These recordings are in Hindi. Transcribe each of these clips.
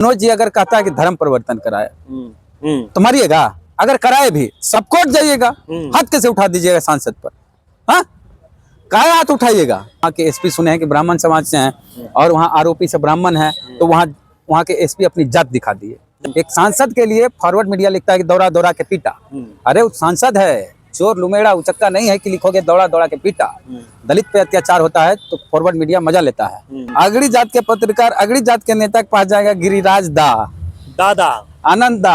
मनोज जी अगर कहता है कि धर्म परिवर्तन कराए तो मारिएगा, अगर कराए भी सब कोर्ट जाइएगा, हाथ कैसे उठा दीजिएगा सांसद पर? हाँ, काहे हाथ उठाइएगा? वहाँ के एसपी सुने हैं कि ब्राह्मण समाज से हैं और वहाँ आरोपी से ब्राह्मण है, तो वहाँ के एसपी अपनी जात दिखा दिए। एक सांसद के लिए फॉरवर्ड मीडिया लिखता है कि दौड़ा दौड़ा के पीटा। अरे वो सांसद है, चोर लुमेड़ा उचक्का नहीं है कि लिखोगे दौड़ा दौड़ा के पीटा। दलित पे अत्याचार होता है तो फॉरवर्ड मीडिया मजा लेता है। अगड़ी जात के पत्रकार अगड़ी जात के नेता के पास जाएगा, गिरिराज दादा आनंद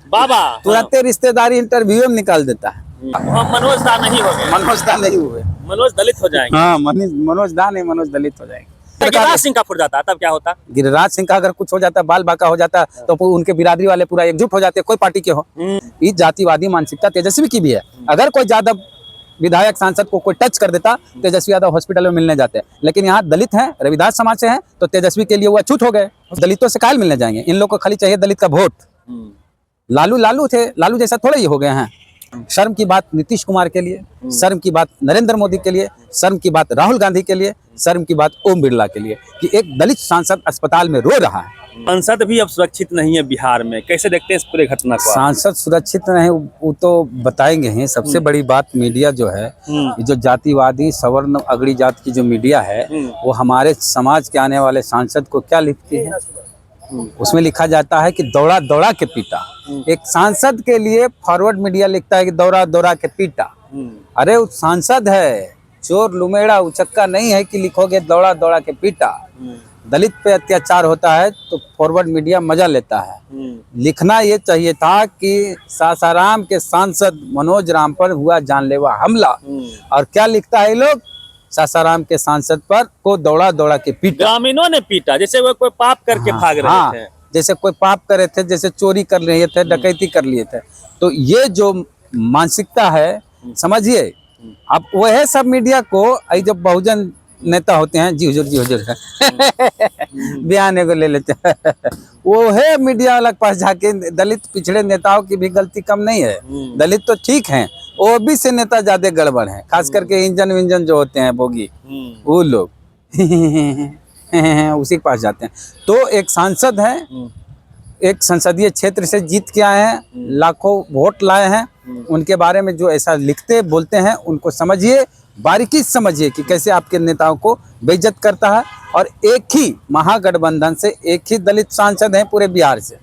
बाबा तुरंत रिश्तेदारी इंटरव्यू में निकाल देता है। मनोज दा नहीं हो गए, मनोज दा नहीं हुए, मनोज दलित हो जाएंगे। हाँ, मनोज दा नहीं, मनोज दलित हो जाएंगे। गिरिराज सिंह का फुट जाता तब क्या होता? गिरिराज सिंह का अगर कुछ हो जाता, बाल बाका हो जाता, तो उनके बिरादरी वाले पूरा एकजुट हो जाते, कोई पार्टी के हो। इस जातिवादी मानसिकता तेजस्वी की भी है। अगर कोई यादव विधायक सांसद को कोई टच कर देता, तेजस्वी यादव हॉस्पिटल में मिलने जाते। लेकिन यहाँ दलित हैं, रविदास समाज से हैं, तो तेजस्वी के लिए वो अछूत हो गए। दलितों से कायल मिलने जाएंगे? इन लोग को खाली चाहिए दलित का वोट। लालू थे, लालू जैसा थोड़े ही हो गए हैं। शर्म की बात नीतीश कुमार के लिए, शर्म की बात नरेंद्र मोदी के लिए, शर्म की बात राहुल गांधी के लिए, शर्म की बात ओम बिरला के लिए कि एक दलित सांसद अस्पताल में रो रहा है। सांसद भी अब सुरक्षित नहीं है बिहार में, कैसे देखते हैं इस पूरे घटना को? सांसद सुरक्षित नहीं, वो तो बताएंगे ही। सबसे बड़ी बात मीडिया जो है, जो जातिवादी सवर्ण अगड़ी जात की जो मीडिया है, वो हमारे समाज के आने वाले सांसद को क्या लिखती है? उसमें लिखा जाता है कि दौड़ा दौड़ा के पीटा। एक सांसद के लिए फॉरवर्ड मीडिया लिखता है कि दौड़ा दौड़ा के पीटा। अरे वो सांसद है, चोर लुमेड़ा उचक्का नहीं है कि लिखोगे दौड़ा दौड़ा के पीटा। दलित पे अत्याचार होता है तो फॉरवर्ड मीडिया मजा लेता है। लिखना ये चाहिए था कि सासाराम के सांसद मनोज राम पर हुआ जानलेवा हमला, और क्या लिखता है लोग? सासाराम के सांसद पर को दौड़ा दौड़ा के पीटा। ग्रामीणों ने पीटा, जैसे वो कोई पाप करके भाग रहे थे। जैसे कोई पाप करे थे, जैसे चोरी कर लिए थे, डकैती कर लिए थे। तो ये जो मानसिकता है, समझिए, अब वह सब मीडिया को जब बहुजन नेता होते हैं, जी हुजूर बयान को ले लेते हैं, वो है मीडिया वाला के पास जाके। दलित पिछड़े नेताओं की भी गलती कम नहीं है। दलित तो ठीक हैं, ओबीसी से नेता ज्यादा गड़बड़ हैं, खास करके इंजन विंजन जो होते हैं बोगी, वो लोग उसी के पास जाते हैं। तो एक सांसद है, एक संसदीय क्षेत्र से जीत के आए हैं, लाखों वोट लाए हैं, उनके बारे में जो ऐसा लिखते बोलते हैं, उनको समझिए, बारीकी से समझिए कि कैसे आपके नेताओं को बेइज्जत करता है। और एक ही महागठबंधन से एक ही दलित सांसद हैं पूरे बिहार से।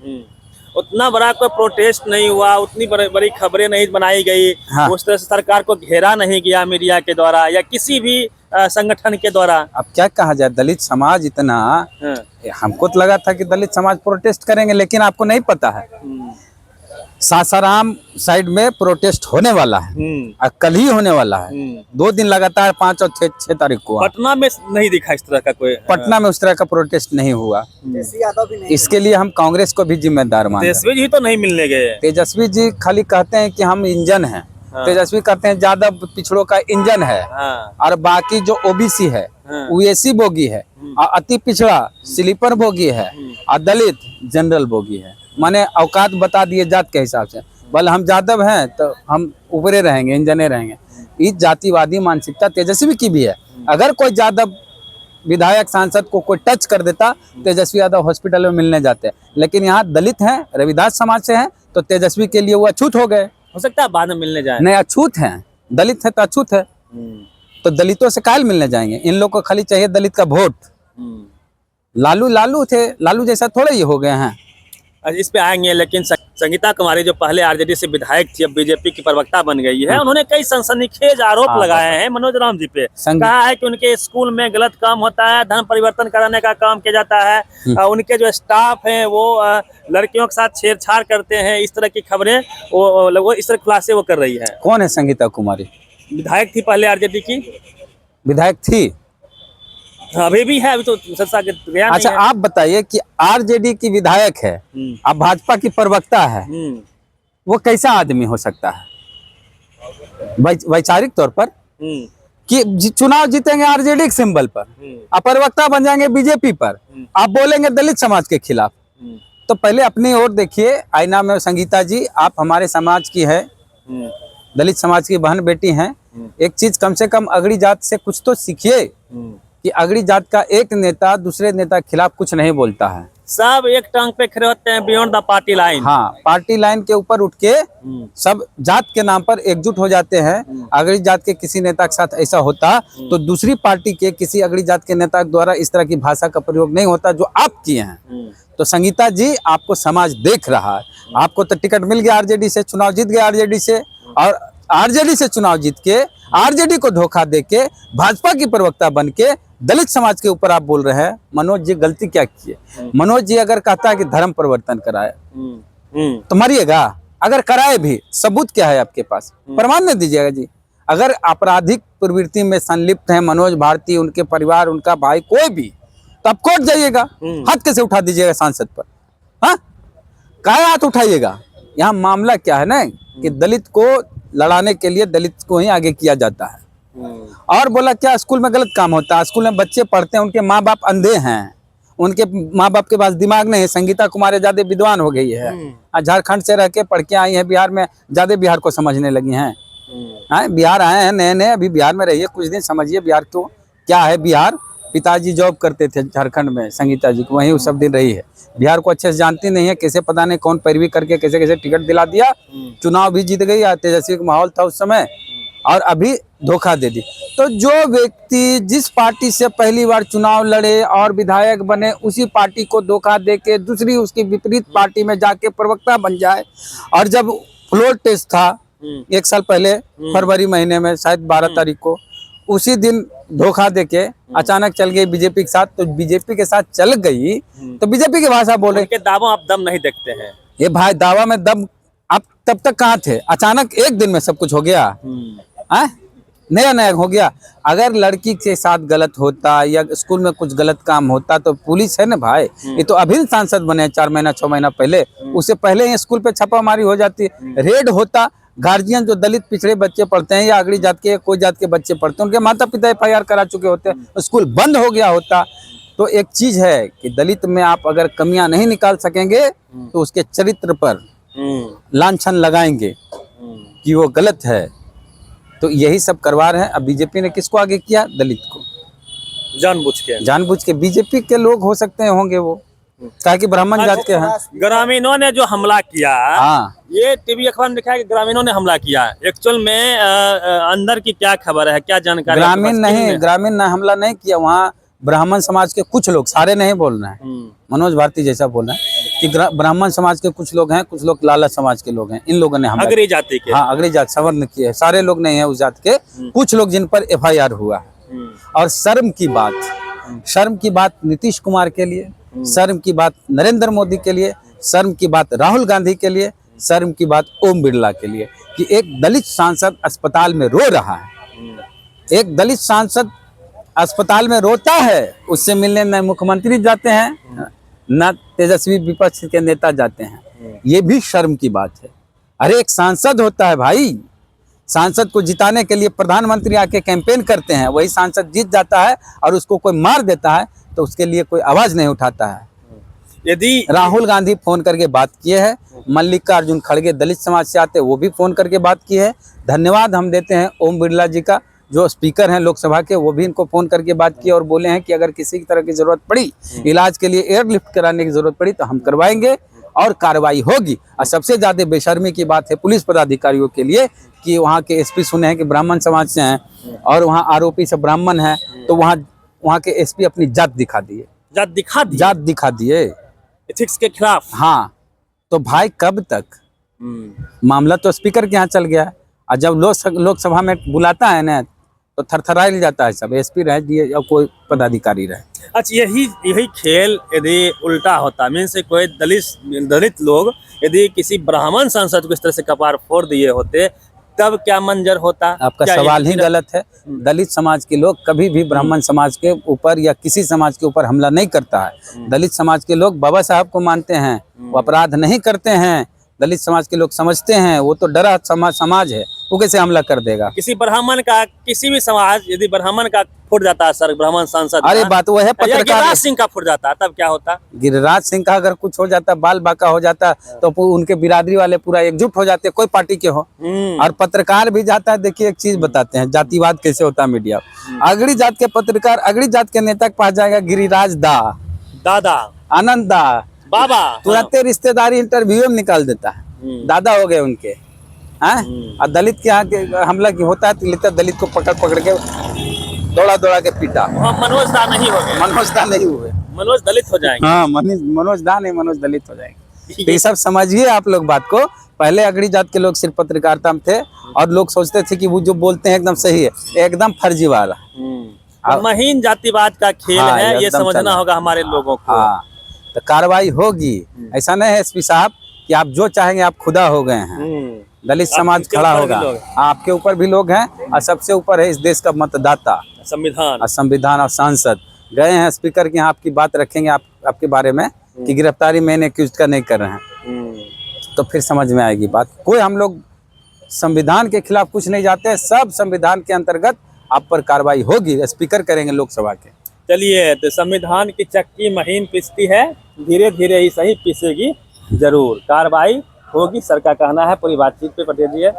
उतना बड़ा कोई प्रोटेस्ट नहीं हुआ, उतनी बड़ी खबरें नहीं बनाई गई। हाँ। उस तरह से सरकार को घेरा नहीं गया मीडिया के द्वारा या किसी भी संगठन के द्वारा। अब क्या कहा जाए, दलित समाज इतना, हमको तो लगा था कि दलित समाज प्रोटेस्ट करेंगे, लेकिन आपको नहीं पता है सासाराम साइड में प्रोटेस्ट होने वाला है, कल ही होने वाला है। 2 दिन लगातार, 5 और 6 तारीख को। पटना में नहीं दिखा इस तरह का कोई, पटना में उस तरह का प्रोटेस्ट नहीं हुआ। इसके लिए हम कांग्रेस को भी जिम्मेदार मानते हैं। तेजस्वी जी तो नहीं मिलने गए। तेजस्वी जी खाली कहते हैं कि हम इंजन हैं। तेजस्वी कहते हैं यादव पिछड़ों का इंजन है, और बाकी जो ओबीसी है वो एसी बोगी है, और अति पिछड़ा स्लीपर बोगी है, और दलित जनरल बोगी है। माने औकात बता दिए जात के हिसाब से। भले हम यादव हैं तो हम ऊपरे रहेंगे, इंजने रहेंगे। इस जातिवादी मानसिकता तेजस्वी की भी है। अगर कोई यादव विधायक सांसद को कोई टच कर देता, तेजस्वी यादव हॉस्पिटल में मिलने जाते। लेकिन यहाँ दलित हैं, रविदास समाज से हैं, तो तेजस्वी के लिए वो अछूत हो गए। हो सकता है बाद में मिलने जाए। नहीं, अछूत हैं, दलित है तो अछूत है। तो दलितों से कायल मिलने जाएंगे? इन लोग को खाली चाहिए दलित का वोट। लालू थे, लालू जैसा थोड़े ही हो गए हैं। इस पे आएंगे, लेकिन संगीता कुमारी जो पहले आरजेडी से विधायक थी, अब बीजेपी की प्रवक्ता बन गई है, उन्होंने कई सनसनीखेज आरोप लगाए हैं मनोज राम जी पे। कहा है कि उनके स्कूल में गलत काम होता है, धर्म परिवर्तन कराने का काम किया जाता है, उनके जो स्टाफ हैं वो लड़कियों के साथ छेड़छाड़ करते हैं। इस तरह की खबरें वो इस तरह खुलासे वो कर रही है। कौन है संगीता कुमारी? विधायक थी पहले आरजेडी की, विधायक थी, अभी भी है, अभी तो गया। अच्छा, आप बताइए कि आरजेडी की विधायक है, आप भाजपा की प्रवक्ता है, वो कैसा आदमी हो सकता है वैचारिक तौर पर कि चुनाव जीतेंगे आरजेडी के सिंबल पर, आप प्रवक्ता बन जाएंगे बीजेपी पर, आप बोलेंगे दलित समाज के खिलाफ? तो पहले अपनी ओर देखिए आईना में। संगीता जी, आप हमारे समाज की है, दलित समाज की बहन बेटी हैं। एक चीज कम से कम अगड़ी जात से कुछ तो सीखिए कि अगड़ी जात का एक नेता दूसरे नेता के खिलाफ कुछ नहीं बोलता है। सब एक टांग पे खड़े होते हैं बियॉन्ड द पार्टी लाइन। हाँ, पार्टी लाइन के ऊपर उठ के सब जात के नाम पर एकजुट हो जाते हैं। अगड़ी जात के किसी नेता के साथ ऐसा होता तो दूसरी पार्टी के किसी अगड़ी जात के नेता द्वारा इस तरह की भाषा का प्रयोग नहीं होता जो आप किए हैं। तो संगीता जी, आपको समाज देख रहा है। आपको तो टिकट मिल गया आरजेडी से, चुनाव जीत गए आरजेडी से, और आरजेडी से चुनाव जीत के आरजेडी को धोखा देके भाजपा की प्रवक्ता बन के दलित समाज के ऊपर आप बोल रहे हैं। मनोज जी गलती क्या की है? मनोज जी अगर कहता है कि धर्म परिवर्तन कराए तो मारिएगा, अगर कराए भी सबूत क्या है आपके पास? प्रमाण नहीं दीजिएगा जी। अगर आपराधिक प्रवृत्ति में संलिप्त है मनोज भारती, उनके परिवार, उनका भाई, कोई भी, तो आप कोर्ट जाइएगा, हाथ कैसे उठा दीजिएगा सांसद पर? हाँ, काहे हाथ उठाइएगा? यहाँ मामला क्या है ना कि दलित को लड़ाने के लिए दलित को ही आगे किया जाता है। और बोला क्या स्कूल में गलत काम होता है? स्कूल में बच्चे पढ़ते हैं, उनके माँ बाप अंधे हैं, उनके माँ बाप के पास दिमाग नहीं है। संगीता कुमारी ज्यादा विद्वान हो गई है, झारखंड से रह के पढ़ के आई है बिहार में, ज्यादा बिहार को समझने लगी हैं। बिहार आए हैं नए नए, अभी बिहार में रहिए कुछ दिन, समझिए बिहार को क्या है। बिहार, पिताजी जॉब करते थे झारखंड में, संगीता जी को वहीं उस सब दिन रही है। बिहार को अच्छे से जानती नहीं है, कैसे पता नहीं कौन पैरवी करके कैसे कैसे टिकट दिला दिया, चुनाव भी जीत गई, तेजस्वी का माहौल था उस समय, और अभी धोखा दे दी। तो जो व्यक्ति जिस पार्टी से पहली बार चुनाव लड़े और विधायक बने, उसी पार्टी को धोखा दे के दूसरी उसकी विपरीत पार्टी में जाके प्रवक्ता बन जाए। और जब फ्लोर टेस्ट था 1 साल पहले फरवरी महीने में, शायद 12 तारीख को, उसी दिन धोखा देके अचानक चल गई बीजेपी के साथ। तो बीजेपी के साथ चल गई तो बीजेपी की भाषा बोले के दावों आप दम नहीं देखते हैं। ये भाई दावा में दम, आप तब तक कहाँ थे? अचानक एक दिन में सब कुछ हो गया, नया नया हो गया। अगर लड़की के साथ गलत होता या स्कूल में कुछ गलत काम होता तो पुलिस है ना भाई। ये तो अभी सांसद बने 4 महीना 6 महीना पहले, उससे पहले ही स्कूल पे छापामारी हो जाती, रेड होता। गार्जियन जो दलित पिछड़े बच्चे पढ़ते हैं या अगड़ी जात के कोई जात के बच्चे पढ़ते हैं, उनके माता पिता FIR करा चुके होते हैं, स्कूल बंद हो गया होता। तो एक चीज है कि दलित में आप अगर कमियां नहीं निकाल सकेंगे तो उसके चरित्र पर लांछन लगाएंगे कि वो गलत है। तो यही सब करवा रहे हैं। अब बीजेपी ने किसको आगे किया? दलित को, जानबूझ के। बीजेपी के लोग हो सकते हैं, होंगे वो, ताकि ब्राह्मण जात के हैं। ग्रामीणों ने जो हमला किया, हाँ, ये टीवी अखबार में लिखा है कि ग्रामीणों ने हमला किया। एक्चुअल में अंदर की क्या खबर है, क्या जानकारी? ग्रामीण नहीं, ग्रामीण ने हमला नहीं किया। वहाँ ब्राह्मण समाज के कुछ लोग, सारे नहीं बोल रहे हैं, मनोज भारती जैसा बोल रहे हैं कि ब्राह्मण समाज के कुछ लोग हैं, कुछ लोग लाला समाज के लोग हैं, इन लोगों ने हमला, अगड़ी जाति के, हाँ अगड़ी जात सवर्ण किए। सारे लोग नहीं है उस जात के, कुछ लोग जिन पर FIR हुआ। और शर्म की बात नीतीश कुमार के लिए, शर्म की बात नरेंद्र मोदी के लिए, शर्म की बात राहुल गांधी के लिए, शर्म की बात ओम बिरला के लिए कि एक दलित सांसद अस्पताल में रो रहा है। एक दलित सांसद अस्पताल में रोता है, उससे मिलने न मुख्यमंत्री जाते हैं न तेजस्वी विपक्ष के नेता जाते हैं। ये भी शर्म की बात है। अरे एक सांसद होता है भाई, सांसद को जिताने के लिए प्रधानमंत्री आके कैंपेन करते हैं, वही सांसद जीत जाता है और उसको कोई मार देता है तो उसके लिए कोई आवाज नहीं उठाता है। यदि राहुल गांधी फोन करके बात किए हैं, मल्लिकार्जुन खड़गे दलित समाज से आते, वो भी फोन करके बात की है। धन्यवाद हम देते हैं ओम बिरला जी का, जो स्पीकर हैं लोकसभा के, वो भी इनको फोन करके बात की और बोले हैं कि अगर किसी की तरह की जरूरत पड़ी, इलाज के लिए एयरलिफ्ट कराने की जरूरत पड़ी तो हम करवाएंगे और कार्रवाई होगी। और सबसे ज्यादा बेशर्मी की बात है पुलिस पदाधिकारियों के लिए कि वहाँ के SP सुने हैं कि ब्राह्मण समाज से हैं और वहाँ आरोपी सब ब्राह्मण हैं, तो वहाँ के SP अपनी जात दिखा दिए एथिक्स के खिलाफ। हाँ, तो भाई कब तक? मामला तो स्पीकर के यहाँ चल गया है, और जब लोकसभा में बुलाता है ना तो थरथरा जाता है सब, SP रहे दिए या कोई पदाधिकारी रहे। अच्छा, यही खेल यदि उल्टा होता, मीन से कोई दलित लोग यदि किसी ब्राह्मण सांसद को इस तरह से कपार फोड़ दिए होते, तब क्या मंजर होता? आपका सवाल ही गलत है। दलित समाज के लोग कभी भी ब्राह्मण समाज के ऊपर या किसी समाज के ऊपर हमला नहीं करता है। दलित समाज के लोग बाबा साहब को मानते हैं, वो अपराध नहीं करते हैं। दलित समाज के लोग समझते हैं वो तो डरा समाज है, वो कैसे हमला कर देगा? किसी ब्राह्मण का, किसी भी समाज यदि ब्राह्मण का फुट जाता है सर, ब्राह्मण सांसद, अरे बात वो है, पत्रकार गिरिराज सिंह का फुट जाता तब क्या होता? गिरिराज सिंह का अगर कुछ हो जाता, बाल बाका हो जाता, तो उनके बिरादरी वाले पूरा एकजुट हो जाते, कोई पार्टी के हो। और पत्रकार भी जाता है। देखिए एक चीज बताते हैं, जातिवाद कैसे होता है मीडिया। अगड़ी जात के पत्रकार अगड़ी जात के नेता के पास जाएगा, गिरिराज दादा, आनंद दा बाबा तुरंत रिश्तेदारी इंटरव्यू में निकाल देता है, दादा हो गए उनके हैं। और दलित के यहाँ के हमला की होता है तो दलित को पकड़ पकड़ के दौड़ा दौड़ा के पीटा। मनोज दा नहीं हो गए, मनोज दा नहीं हुए, मनोज दलित हो जाएंगे। हाँ मनोज दा नहीं, मनोज दलित हो जाएंगे। तो ये सब समझिए आप लोग बात को। पहले अगड़ी जात के लोग सिर्फ पत्रकारिता में थे और लोग सोचते थे कि वो जो बोलते हैं एकदम सही है, एकदम फर्जी वाला। महीन जातिवाद का खेल हाँ, है, ये एकदम समझना चल होगा हमारे लोगों को। हाँ, तो कार्रवाई होगी। ऐसा नहीं है एसपी साहब कि आप जो चाहेंगे आप खुदा हो गए हैं। दलित समाज खड़ा होगा, आपके ऊपर भी लोग हैं और सबसे ऊपर है इस देश का मतदाता, संविधान और सांसद। गए हैं स्पीकर के यहाँ, आपकी बात रखेंगे आपके बारे में कि गिरफ्तारी मैंने एक्यूज का नहीं कर रहे हैं, तो फिर समझ में आएगी बात। कोई हम लोग संविधान के खिलाफ कुछ नहीं जाते हैं, सब संविधान के अंतर्गत आप पर कार्रवाई होगी, स्पीकर करेंगे लोकसभा के। चलिए, तो संविधान की चक्की महीन पिसती है, धीरे धीरे ही सही पिसेगी, जरूर कार्रवाई होगी, सर का कहना है। पूरी बातचीत पे पटेल जी है।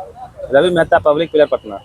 Ravi Mehta, public pillar, Patna.